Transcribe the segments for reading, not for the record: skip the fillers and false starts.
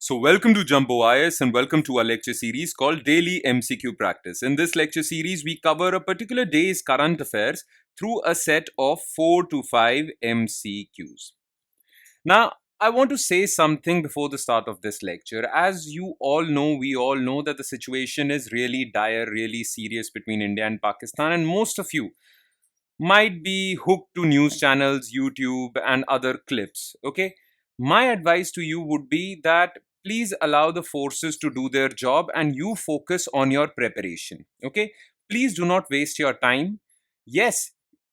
So, welcome to Jumbo IS and welcome to our lecture series called Daily MCQ Practice. In this lecture series, we cover a particular day's current affairs through a set of 4 to 5 MCQs. Now, I want to say something before the start of this lecture. As you all know, we all know that the situation is really dire, really serious between India and Pakistan, and most of you might be hooked to news channels, YouTube, and other clips. Okay. My advice to you would be that please allow the forces to do their job and you focus on your preparation. Okay. Please do not waste your time. Yes,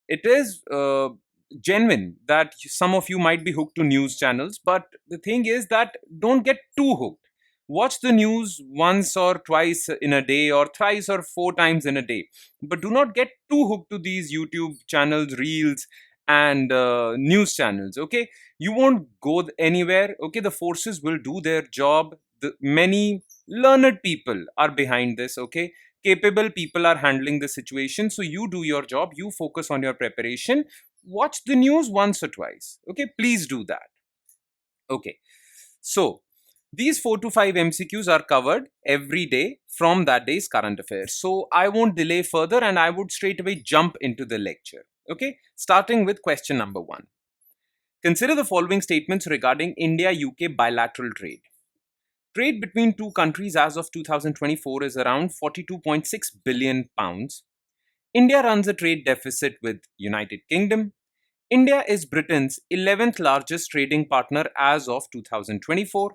it is genuine that some of you might be hooked to news channels, but the thing is that don't get too hooked. Watch the news once or twice in a day, or thrice or four times in a day, but do not get too hooked to these YouTube channels, reels, and news channels. Okay, you won't go anywhere. Okay, the forces will do their job. Many learned people are behind this. Okay, capable people are handling the situation. So you do your job, you focus on your preparation, watch the news once or twice. Okay, please do that. Okay, so these 4 to 5 MCQs are covered every day from that day's current affairs. So I won't delay further and I would straight away jump into the lecture. Okay, starting with question number 1. Consider the following statements regarding India-UK bilateral trade. Trade between two countries as of 2024 is around 42.6 billion pounds. India runs a trade deficit with United Kingdom. India is Britain's 11th largest trading partner as of 2024.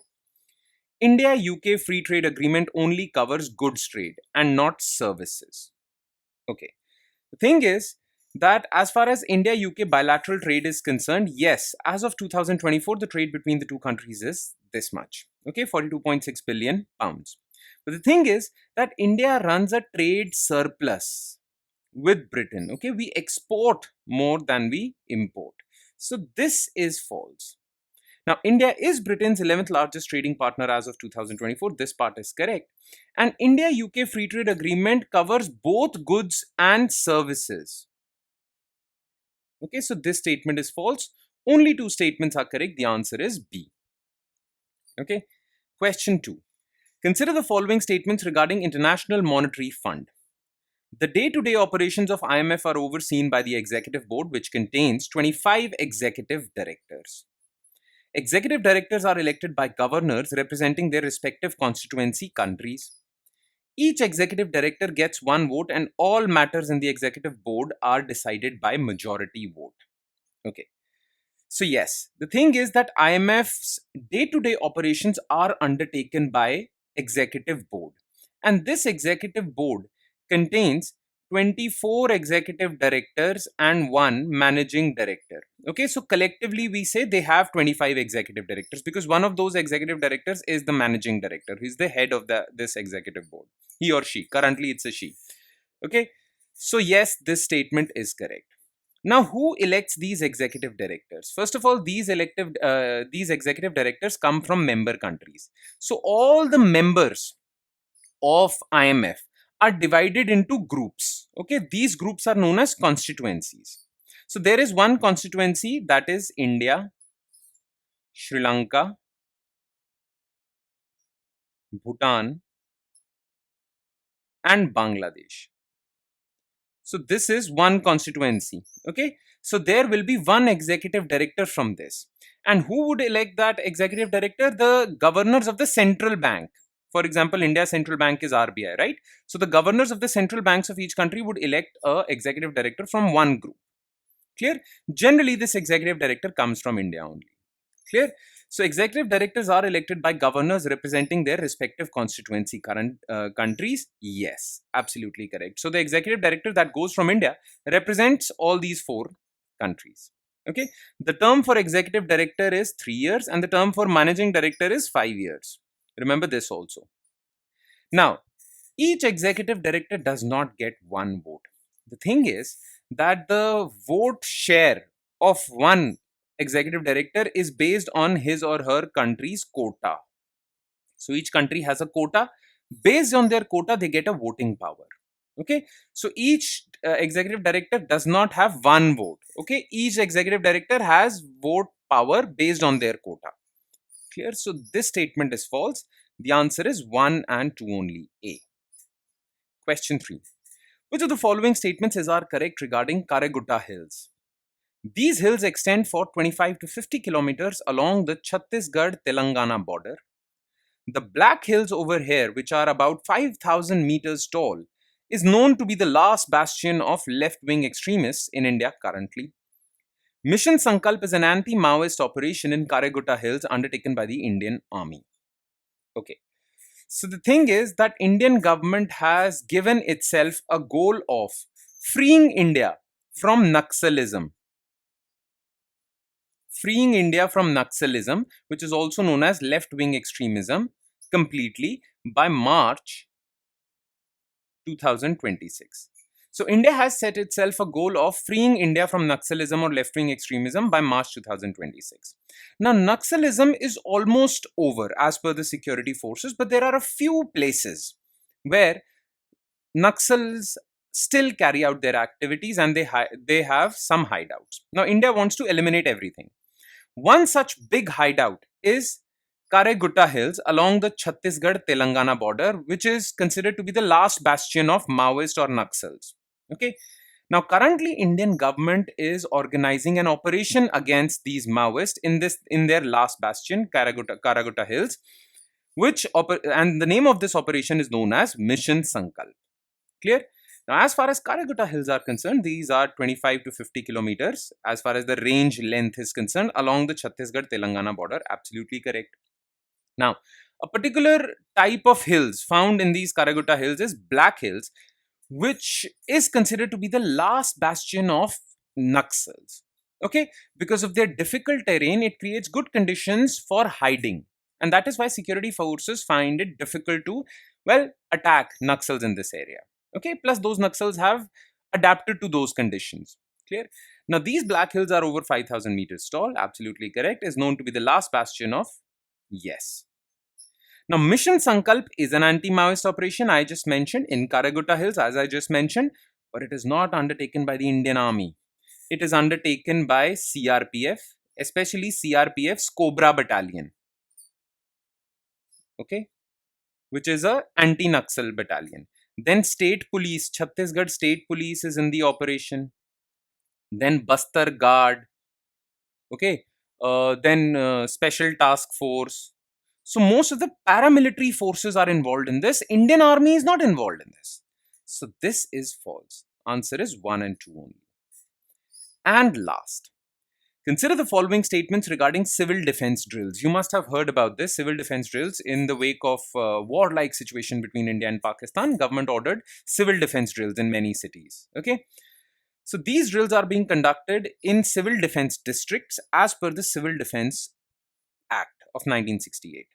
India-UK free trade agreement only covers goods trade and not services. Okay. The thing is that as far as India-UK bilateral trade is concerned, yes, as of 2024, the trade between the two countries is this much. Okay, 42.6 billion pounds. But the thing is that India runs a trade surplus with Britain. Okay, we export more than we import. So this is false. Now, India is Britain's 11th largest trading partner as of 2024. This part is correct. And India-UK Free Trade Agreement covers both goods and services. Okay, so this statement is false. Only two statements are correct. The answer is B. Okay, question 2. Consider the following statements regarding International Monetary Fund. The day-to-day operations of IMF are overseen by the Executive Board, which contains 25 executive directors. Executive directors are elected by governors representing their respective constituency countries. Each executive director gets one vote and all matters in the executive board are decided by majority vote. Okay. So yes, the thing is that IMF's day-to-day operations are undertaken by executive board. And this executive board contains 24 executive directors and one managing director. Okay, so collectively we say they have 25 executive directors because one of those executive directors is the managing director. He's the head of this executive board. He or she. Currently it's a she. Okay, so yes, this statement is correct. Now, who elects these executive directors? First of all, these executive directors come from member countries. So all the members of IMF are divided into groups. Okay, these groups are known as constituencies. So there is one constituency, that is India, Sri Lanka, Bhutan, and Bangladesh. So this is one constituency. Okay, so there will be one executive director from this. And who would elect that executive director? The governors of the central bank. For example, India's central bank is RBI, right? So the governors of the central banks of each country would elect a executive director from one group. Clear? Generally, this executive director comes from India only. Clear? So executive directors are elected by governors representing their respective constituency countries. Yes, absolutely correct. So the executive director that goes from India represents all these four countries. Okay. The term for executive director is 3 years and the term for managing director is 5 years. Remember this also. Now, each executive director does not get one vote. The thing is that the vote share of one executive director is based on his or her country's quota. So each country has a quota. Based on their quota, they get a voting power. Okay, so each executive director does not have one vote. Okay, each executive director has vote power based on their quota. Clear? So this statement is false. The answer is 1 and 2 only, A. Question 3. Which of the following statements are correct regarding Karuga Hills? These hills extend for 25 to 50 kilometers along the Chhattisgarh-Telangana border. The Black Hills over here, which are about 5,000 meters tall, is known to be the last bastion of left-wing extremists in India currently. Mission Sankalp is an anti-Maoist operation in Karuga Hills undertaken by the Indian Army. Okay. So the thing is that Indian government has given itself a goal of freeing India from Naxalism. Freeing India from Naxalism, which is also known as left-wing extremism, completely by March 2026. So India has set itself a goal of freeing India from Naxalism or left-wing extremism by March 2026. Now, Naxalism is almost over as per the security forces, but there are a few places where Naxals still carry out their activities and they have some hideouts. Now, India wants to eliminate everything. One such big hideout is Karuga Hills along the Chhattisgarh-Telangana border, which is considered to be the last bastion of Maoist or Naxals. Okay. Now, currently, Indian government is organizing an operation against these Maoists in their last bastion, Karuga Hills, and the name of this operation is known as Mission Sankalp. Clear? Now, as far as Karuga Hills are concerned, these are 25 to 50 kilometers as far as the range length is concerned along the Chhattisgarh-Telangana border. Absolutely correct. Now, a particular type of hills found in these Karuga Hills is Black Hills, which is considered to be the last bastion of Naxals. Okay, because of their difficult terrain, it creates good conditions for hiding. And that is why security forces find it difficult to, attack Naxals in this area. Okay, plus those Naxals have adapted to those conditions. Clear? Now, these Black Hills are over 5,000 meters tall. Absolutely correct. Is known to be the last bastion of yes. Now, Mission Sankalp is an anti-Maoist operation I just mentioned in Karuga Hills, as I just mentioned, but it is not undertaken by the Indian Army. It is undertaken by CRPF, especially CRPF's Cobra Battalion. Okay, which is a anti-Naxal battalion. Then State Police, Chhattisgarh State Police is in the operation. Then Bastar Guard. Okay. Then Special Task Force. So most of the paramilitary forces are involved in this. Indian Army is not involved in this. So this is false. Answer is 1 and 2 only. And last, consider the following statements regarding civil defense drills. You must have heard about this. Civil defense drills in the wake of war-like situation between India and Pakistan. Government ordered civil defense drills in many cities. Okay. So these drills are being conducted in civil defense districts as per the Civil Defense Act of 1968.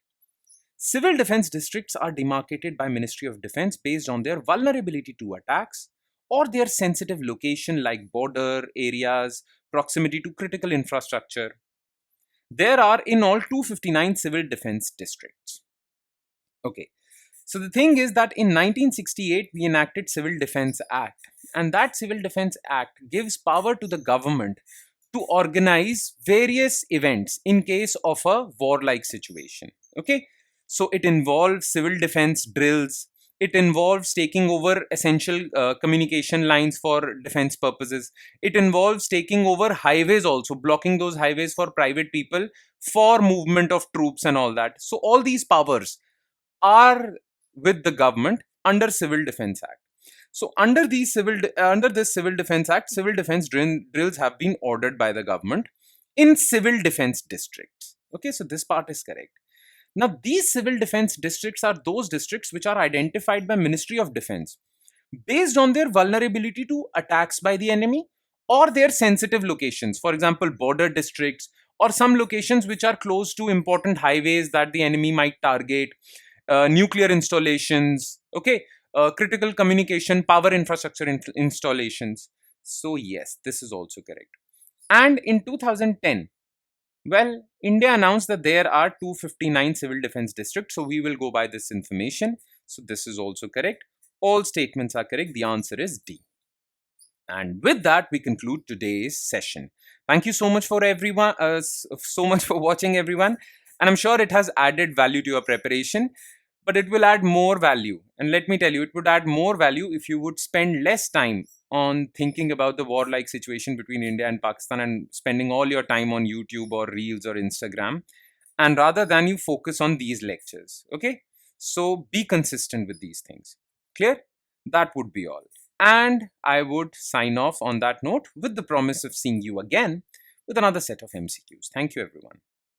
Civil defense districts are demarcated by Ministry of Defense based on their vulnerability to attacks or their sensitive location like border areas, proximity to critical infrastructure. There are in all 259 civil defense districts. Okay. So the thing is that in 1968 we enacted Civil Defense Act, and that Civil Defense Act gives power to the government to organize various events in case of a war-like situation. Okay. So it involves civil defense drills. It involves taking over essential communication lines for defense purposes. It involves taking over highways also, blocking those highways for private people for movement of troops and all that. So all these powers are with the government under Civil Defense Act. So under this Civil Defense Act, civil defense drills have been ordered by the government in civil defense districts. Okay, so this part is correct. Now, these civil defense districts are those districts which are identified by Ministry of Defense based on their vulnerability to attacks by the enemy or their sensitive locations. For example, border districts or some locations which are close to important highways that the enemy might target, nuclear installations, okay, critical communication, power infrastructure installations. So yes, this is also correct. And in 2010, India announced that there are 259 civil defense districts. So we will go by this information. So this is also correct. All statements are correct. The answer is D. And with that, we conclude today's session. Thank you so much for everyone. So much for watching, everyone. And I'm sure it has added value to your preparation, but it will add more value. And let me tell you, it would add more value if you would spend less time on thinking about the warlike situation between India and Pakistan and spending all your time on YouTube or Reels or Instagram, and rather than you focus on these lectures. Okay, so be consistent with these things. Clear? That would be all. And I would sign off on that note with the promise of seeing you again with another set of MCQs. Thank you, everyone.